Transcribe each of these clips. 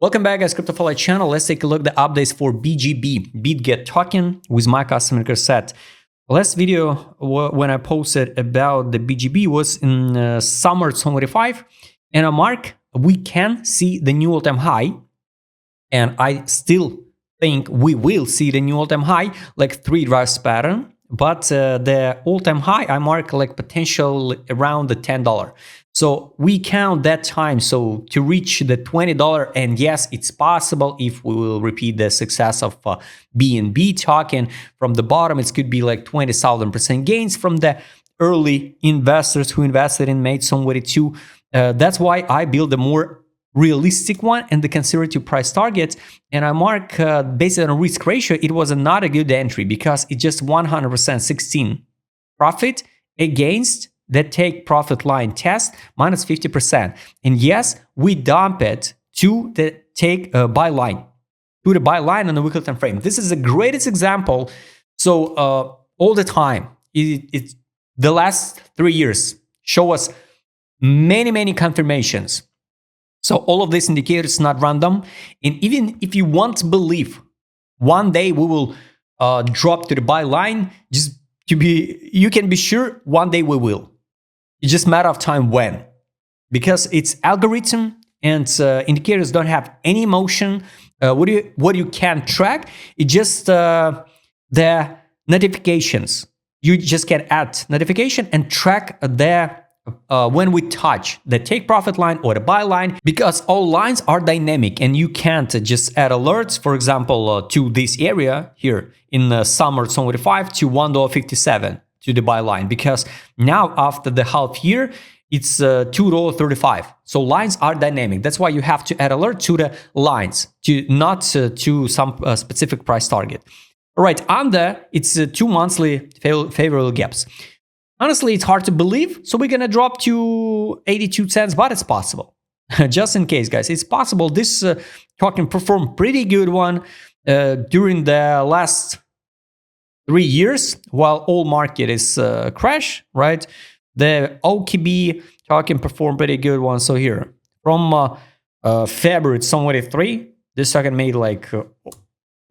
Welcome back, guys, CryptoFollow channel. Let's take a look at the updates for BGB, Bitget token with my custom anchor set. Last video when I posted about the BGB was in summer 2025, and on Mark, we can see the new all-time high, and I still think we will see the new all-time high, like 3 drives pattern, but the all-time high I mark like potential around the $10. So we count that time so to reach the $20, and yes, it's possible if we will repeat the success of BNB token. From the bottom, it could be like 20,000% gains from the early investors who invested in made somewhere too. That's why I build a more realistic one and the conservative price target, and I mark based on risk ratio. It was not a good entry because it just 100% 16 profit against the take profit line test minus 50%. And yes, we dump it to the take buy line, to the buy line on the weekly time frame. This is the greatest example. So all the time, it's the last 3 years show us many confirmations. So all of these indicators not random. And even if you want to believe one day we will drop to the buy line, you can be sure one day we will. It's just a matter of time when, because it's algorithm and indicators don't have any motion. What you can track, it's just the notifications. You just can add notification and track the when we touch the take profit line or the buy line, because all lines are dynamic and you can't just add alerts, for example, to this area here in summer 2025 to $1.57 to the buy line, because now after the half year it's $2.35. So lines are dynamic. That's why you have to add alert to the lines, to not to some specific price target. All right, under it's 2 monthly favorable gaps. Honestly, it's hard to believe, so we're gonna drop to 82 cents, but it's possible. Just in case, guys, it's possible. This token performed pretty good one during the last 3 years, while all market is crash, right? The OKB token performed pretty good one. So here, from February 2023, this token made like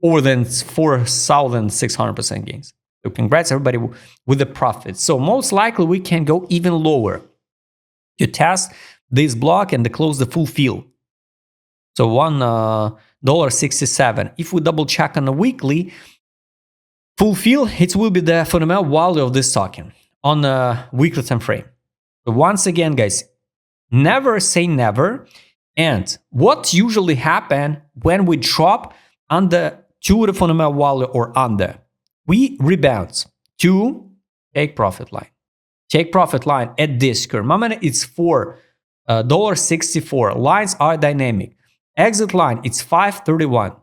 over than 4,600% gains. So congrats everybody with the profits. So most likely we can go even lower to test this block and to close the full fill. So $1.67. If we double check on the weekly full fill, it will be the fundamental value of this token on a weekly time frame. So once again, guys, never say never. And what usually happen when we drop under to the fundamental value or under? We rebound to take profit line. Take profit line at this current moment, it's $4.64. Lines are dynamic. Exit line, it's $5.31.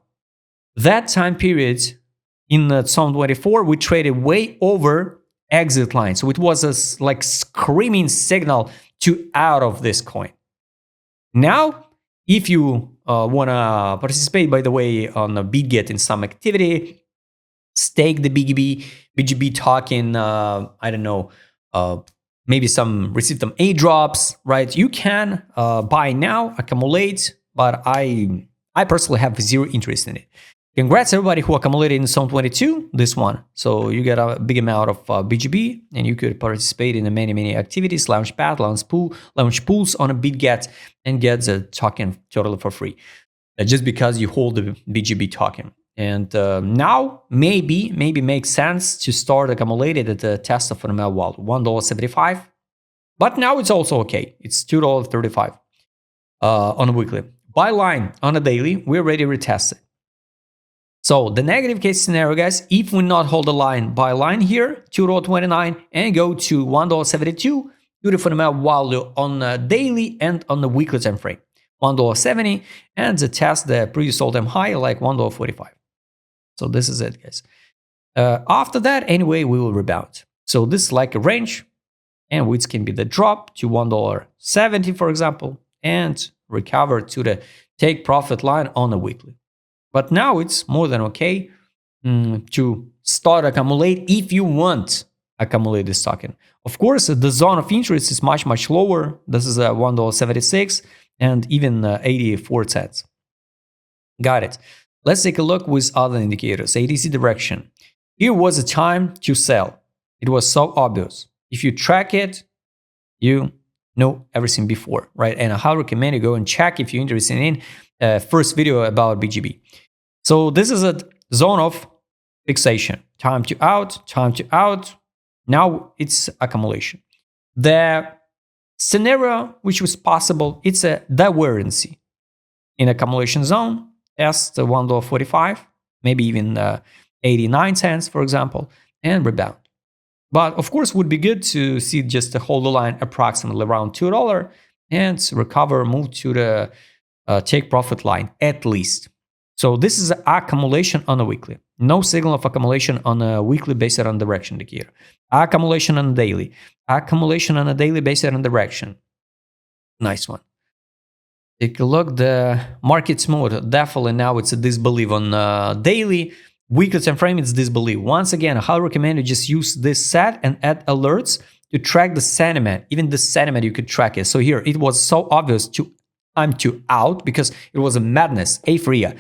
That time period in 2024, we traded way over exit line. So it was a like screaming signal to out of this coin. Now, if you want to participate, by the way, on a Bitget in some activity, stake the BGB token, I don't know, maybe receive some airdrops, right? You can buy now, accumulate, but I personally have zero interest in it. Congrats everybody who accumulated in 2022, this one. So you get a big amount of BGB, and you could participate in many activities, launch pad, launch pools on a Bitget, and get the token totally for free, just because you hold the BGB token. And now maybe makes sense to start accumulated at the test of fundamental value, $1.75. But now it's also okay. It's $2.35 on a weekly. Buy line on a daily, we already retested. So the negative case scenario, guys, if we not hold the line, buy line here, $2.29, and go to $1.72 to the fundamental value on a daily and on the weekly time frame, $1.70, and the test the previous all-time high like $1.45. So this is it, guys. After that, anyway, we will rebound. So this is like a range, and which can be the drop to $1.70, for example, and recover to the take profit line on a weekly. But now it's more than okay to start accumulate if you want accumulate this token. Of course, the zone of interest is much lower. This is $1.76 and even 84 cents. Got it. Let's take a look with other indicators. ADC direction. Here was a time to sell. It was so obvious. If you track it, you know everything before, right? And I highly recommend you go and check if you're interested in first video about BGB. So this is a zone of fixation. Time to out, time to out. Now it's accumulation. The scenario which was possible, it's a divergence in accumulation zone. S the $1.45, maybe even 89 cents, for example, and rebound. But of course, would be good to see just the hold the line approximately around $2 and recover, move to the take profit line at least. So this is accumulation on a weekly. No signal of accumulation on a weekly based on direction indicator. Accumulation on a daily. Accumulation on a daily based on direction. Nice one. Take a look. The market's mode. Definitely now it's a disbelief on daily. Weekly time frame, it's disbelief. Once again, I highly recommend you just use this set and add alerts to track the sentiment. Even the sentiment, you could track it. So here, it was so obvious to time to out because it was a madness, aphoria.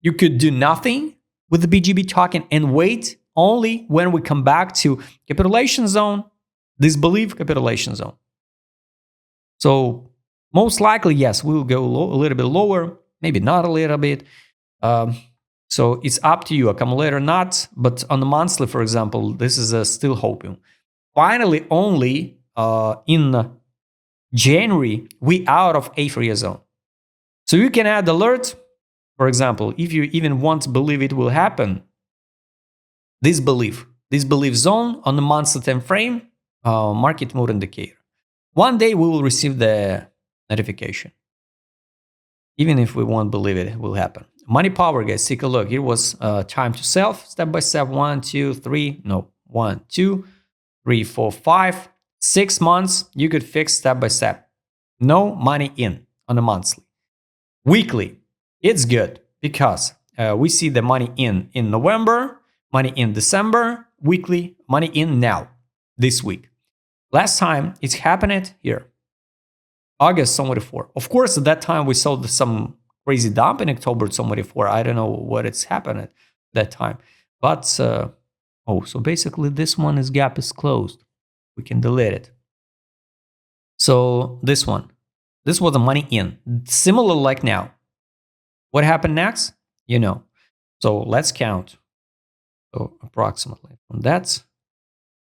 You could do nothing with the BGB token and wait only when we come back to capitulation zone, disbelief capitulation zone. So most likely, yes, we will go a little bit lower, maybe not a little bit. So it's up to you, accumulate or not. But on the monthly, for example, this is still hoping. Finally, only in January, we out of aphoria zone. So you can add alert. For example, if you even want to believe it will happen, this belief zone on the monthly time frame, market mode indicator. One day we will receive the notification. Even if we won't believe it, it will happen. Money power, guys, take a look. Here was time to sell, step by step. 1, 2, 3. No, 1, 2, 3, 4, 5, 6 months. You could fix step by step. No money in on a monthly. Weekly, it's good because we see the money in November, money in December, weekly, money in now, this week. Last time it's happened here, August 24. Of course, at that time we saw some crazy dump in October 24. I don't know what it's happened at that time. But, so basically this one is gap is closed. We can delete it. So this one, this was the money in. Similar like now. What happened next? You know. So let's count. So approximately from that,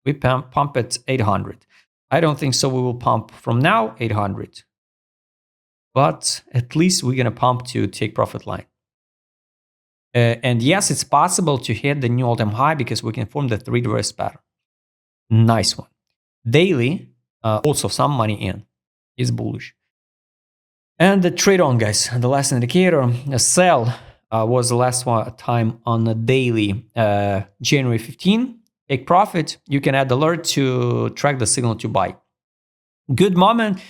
we pump at 800. I don't think so we will pump from now 800. But at least we're going to pump to take profit line. And yes, it's possible to hit the new all-time high because we can form the 3 reverse pattern. Nice one. Daily, also some money in. Is bullish. And the trade on, guys. The last indicator, a sell was the last time on the daily January 15. Take profit. You can add alert to track the signal to buy. Good moment.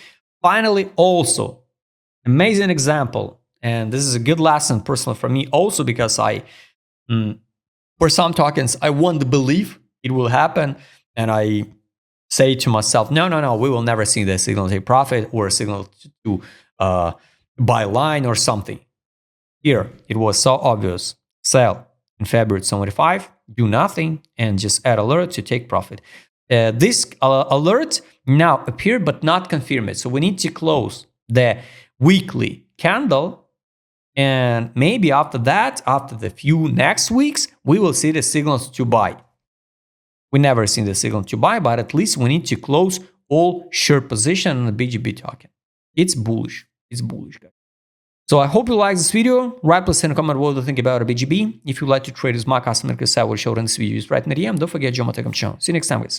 Finally, also, amazing example. And this is a good lesson personally for me also because for some tokens, I want to believe it will happen. And I say to myself, no, we will never see the signal to take profit or a signal to buy line or something. Here, it was so obvious. Sell in February 25, do nothing, and just add alert to take profit. This alert now appeared but not confirmed. So we need to close the weekly candle. And maybe after that, after the few next weeks, we will see the signals to buy. We never seen the signal to buy, but at least we need to close all short position on the BGB token. It's bullish. It's bullish, guys. So I hope you liked this video. Write please in a comment what you think about a BGB. If you'd like to trade with my customer, because I will show in this video, right in the DM. Don't forget, join my Telegram channel. See you next time, guys.